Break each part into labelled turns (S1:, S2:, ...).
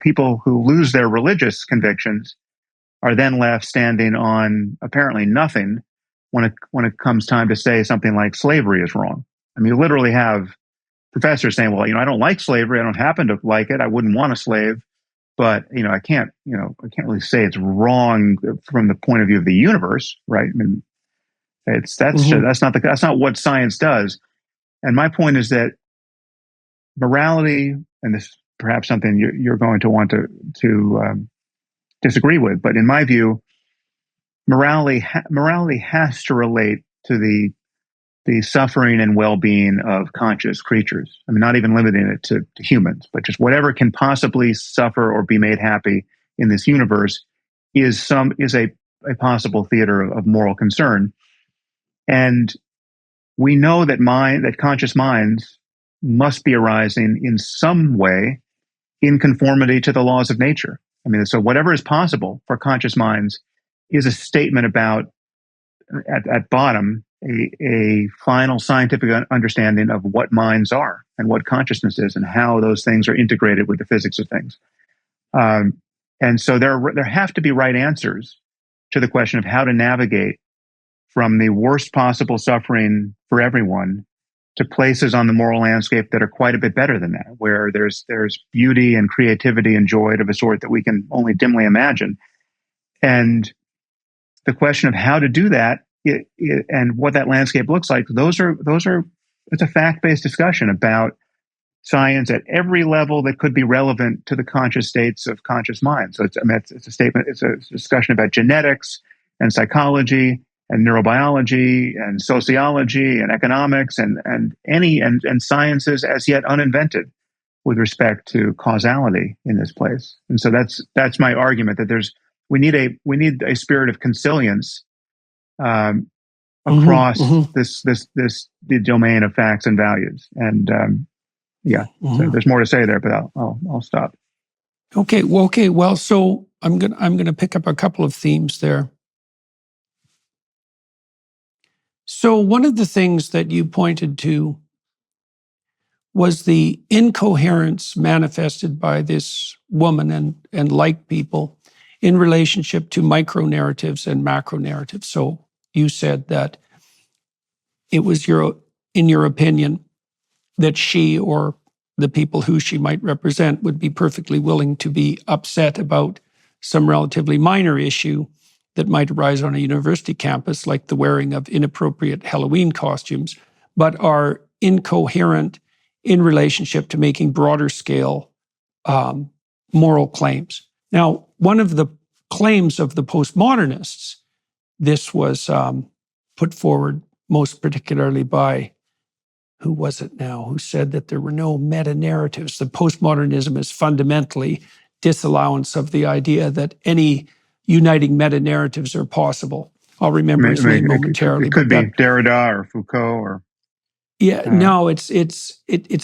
S1: people who lose their religious convictions are then left standing on apparently nothing when it comes time to say something like slavery is wrong. I mean, you literally have professors saying, well, I don't like slavery. I don't happen to like it. I wouldn't want a slave, but, I can't really say it's wrong from the point of view of the universe, right? I mean, that's not what science does. And my point is that morality, and this is perhaps something you're going to want to disagree with, but in my view, morality has to relate to the suffering and well-being of conscious creatures. I mean, not even limiting it to humans, but just whatever can possibly suffer or be made happy in this universe is a possible theater of moral concern. And we know that conscious minds must be arising in some way in conformity to the laws of nature. I mean, so whatever is possible for conscious minds is a statement about, at bottom, a final scientific understanding of what minds are and what consciousness is and how those things are integrated with the physics of things. And so there have to be right answers to the question of how to navigate from the worst possible suffering for everyone to places on the moral landscape that are quite a bit better than that, where there's beauty and creativity and joy of a sort that we can only dimly imagine. And the question of how to do that and what that landscape looks like, it's a fact-based discussion about science at every level that could be relevant to the conscious states of conscious minds. So it's a discussion about genetics and psychology and neurobiology and sociology and economics and sciences as yet uninvented with respect to causality in this place. And so that's my argument, that we need a spirit of consilience across the domain of facts and values. And so there's more to say there, but I'll stop.
S2: Okay. Well, so I'm gonna pick up a couple of themes there. So one of the things that you pointed to was the incoherence manifested by this woman and like people in relationship to micro-narratives and macro-narratives. So you said that it was in your opinion, that she or the people who she might represent would be perfectly willing to be upset about some relatively minor issue that might arise on a university campus, like the wearing of inappropriate Halloween costumes, but are incoherent in relationship to making broader scale moral claims. Now, one of the claims of the postmodernists, this was put forward most particularly by, who was it now, who said that there were no meta-narratives. The postmodernism is fundamentally disallowance of the idea that any uniting meta-narratives are possible. I'll remember his name momentarily.
S1: It could be Derrida or Foucault or...
S2: No, it's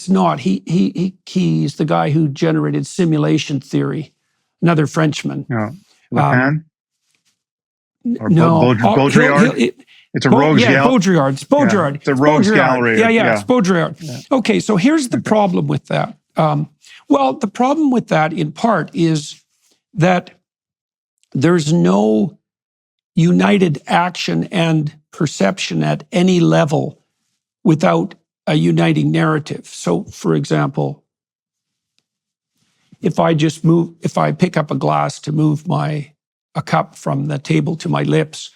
S2: not. He's the guy who generated simulation theory, another Frenchman.
S1: No, Le Pen? Or
S2: No.
S1: Baudrillard? It's a rogues gallery.
S2: Baudrillard. It's Baudrillard.
S1: Yeah, it's a rogues gallery.
S2: It's Baudrillard. Yeah. Okay, so here's the problem with that. Well, the problem with that, in part, is that there's no united action and perception at any level without a uniting narrative. So, for example, if I pick up a glass to move a cup from the table to my lips,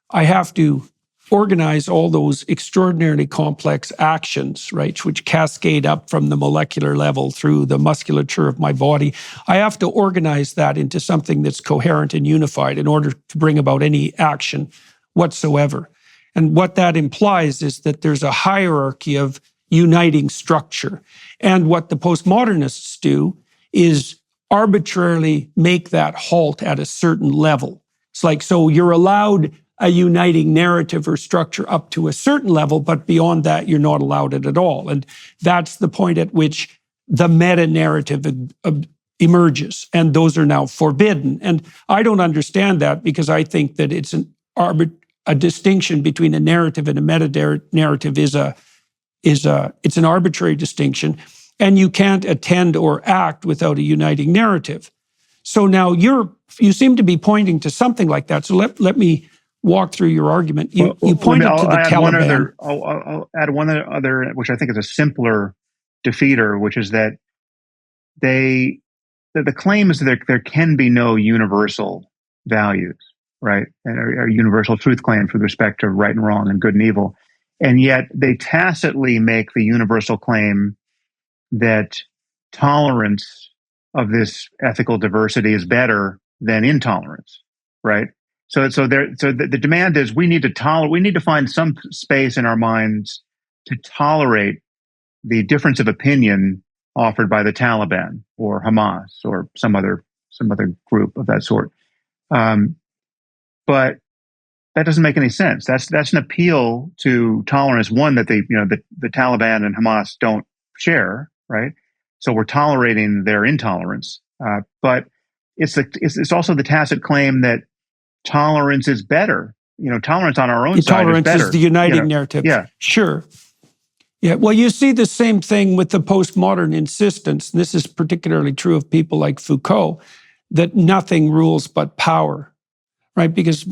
S2: I have to organize all those extraordinarily complex actions, right, which cascade up from the molecular level through the musculature of my body. I have to organize that into something that's coherent and unified in order to bring about any action whatsoever. And what that implies is that there's a hierarchy of uniting structure. And what the postmodernists do is arbitrarily make that halt at a certain level. It's like, so you're allowed a uniting narrative or structure up to a certain level, but beyond that, you're not allowed it at all. And that's the point at which the meta-narrative emerges, and those are now forbidden. And I don't understand that, because I think that it's a distinction between a narrative and a meta-narrative it's an arbitrary distinction. and you can't attend or act without a uniting narrative. So now you seem to be pointing to something like that. So let me walk through your argument. You pointed to the Taliban.
S1: I'll add one other, which I think is a simpler defeater, which is that the claim is that there can be no universal values, right? Or universal truth claims with respect to right and wrong and good and evil. And yet they tacitly make the universal claim that tolerance of this ethical diversity is better than intolerance, right? So the demand is we need to find some space in our minds to tolerate the difference of opinion offered by the Taliban or Hamas or some other group of that sort. But that doesn't make any sense. That's an appeal to tolerance. One that the Taliban and Hamas don't share, right? So we're tolerating their intolerance. But it's also the tacit claim that tolerance is better. Tolerance on our own side is better.
S2: Tolerance is the uniting narrative.
S1: Yeah,
S2: sure. Yeah, well, you see the same thing with the postmodern insistence, and this is particularly true of people like Foucault, that nothing rules but power, right? Because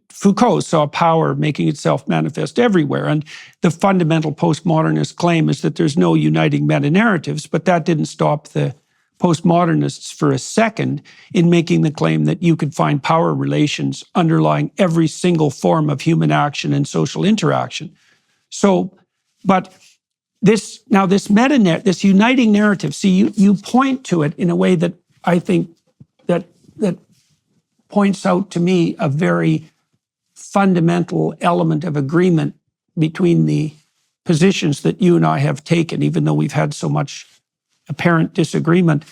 S2: Foucault saw power making itself manifest everywhere, and the fundamental postmodernist claim is that there's no uniting meta-narratives, but that didn't stop the postmodernists for a second in making the claim that you could find power relations underlying every single form of human action and social interaction. So, but this uniting narrative, see, you point to it in a way that I think that points out to me a very fundamental element of agreement between the positions that you and I have taken, even though we've had so much apparent disagreement.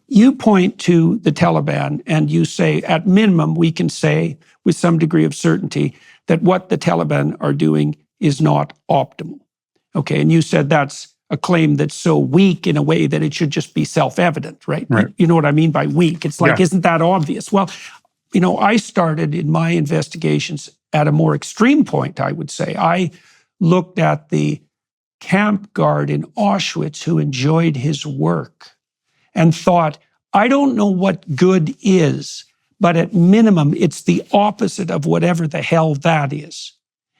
S2: You point to the Taliban and you say, at minimum, we can say with some degree of certainty that what the Taliban are doing is not optimal. Okay, and you said that's a claim that's so weak in a way that it should just be self-evident, right? You know what I mean by weak? It's like, Isn't that obvious? Well, I started in my investigations at a more extreme point, I would say. I looked at the camp guard in Auschwitz who enjoyed his work and thought, I don't know what good is, but at minimum, it's the opposite of whatever the hell that is.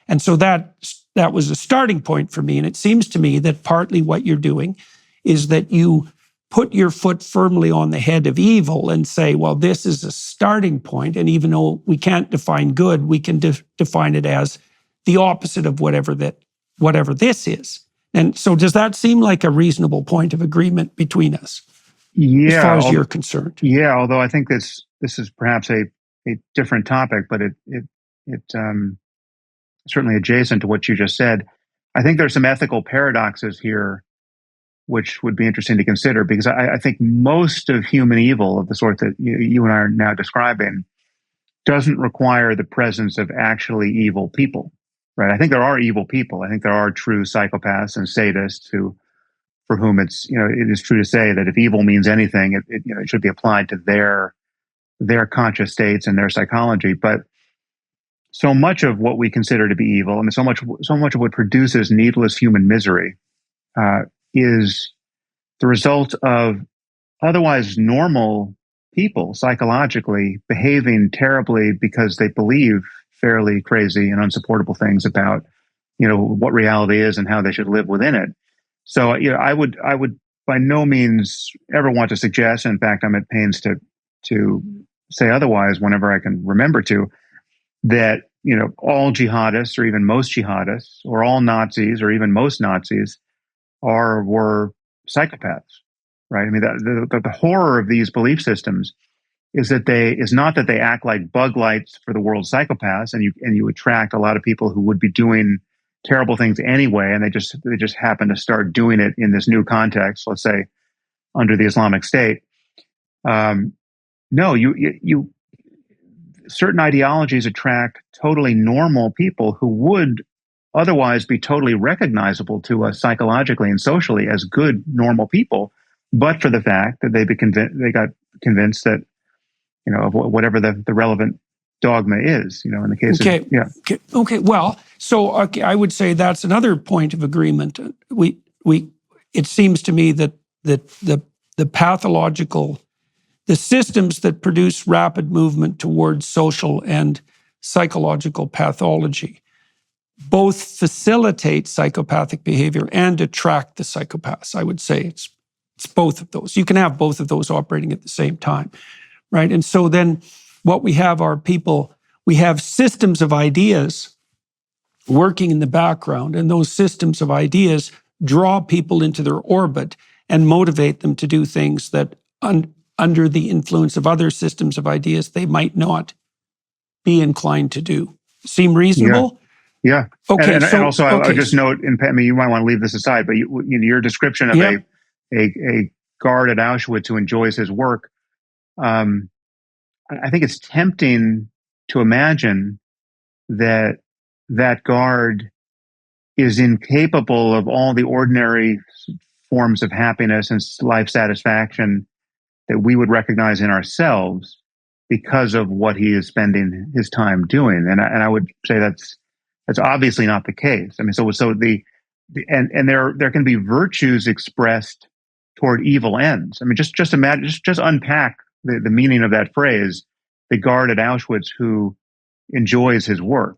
S2: And so that was a starting point for me. And it seems to me that partly what you're doing is that you put your foot firmly on the head of evil and say, well, this is a starting point. And even though we can't define good, we can define it as the opposite of whatever this is. And so does that seem like a reasonable point of agreement between us?
S1: Yeah,
S2: as far as you're concerned.
S1: Yeah, although I think this is perhaps a different topic, but it certainly adjacent to what you just said. I think there's some ethical paradoxes here which would be interesting to consider, because I think most of human evil of the sort that you and I are now describing doesn't require the presence of actually evil people, right? I think there are evil people. I think there are true psychopaths and sadists for whom it is true to say that if evil means anything, it should be applied to their conscious states and their psychology. But so much of what we consider to be evil, so much of what produces needless human misery, is the result of otherwise normal people psychologically behaving terribly because they believe fairly crazy and unsupportable things about what reality is and how they should live within it. So I would by no means ever want to suggest, in fact I'm at pains to say otherwise whenever I can remember to, that all jihadists or even most jihadists or all Nazis or even most Nazis were psychopaths, right? I mean, the horror of these belief systems is not that they act like bug lights for the world's psychopaths, and you attract a lot of people who would be doing terrible things anyway, and they just happen to start doing it in this new context, let's say under the Islamic State. No, you certain ideologies attract totally normal people who would otherwise be totally recognizable to us psychologically and socially as good, normal people, but for the fact that they got convinced that, of whatever the relevant dogma is, in the case of,
S2: Okay. Well, so I would say that's another point of agreement. it seems to me that the pathological, the systems that produce rapid movement towards social and psychological pathology both facilitate psychopathic behavior and attract the psychopaths. I would say it's both of those. You can have both of those operating at the same time, right? And so then what we have are people, we have systems of ideas working in the background, and those systems of ideas draw people into their orbit and motivate them to do things that under the influence of other systems of ideas they might not be inclined to do. Seem reasonable?
S1: Yeah.
S2: Okay.
S1: And also,
S2: okay.
S1: I'll just note, and I mean, you might want to leave this aside, but your description of a guard at Auschwitz who enjoys his work, I think it's tempting to imagine that that guard is incapable of all the ordinary forms of happiness and life satisfaction that we would recognize in ourselves because of what he is spending his time doing. And I would say that's obviously not the case. I mean, and there can be virtues expressed toward evil ends. I mean, just imagine, just unpack the meaning of that phrase, the guard at Auschwitz who enjoys his work.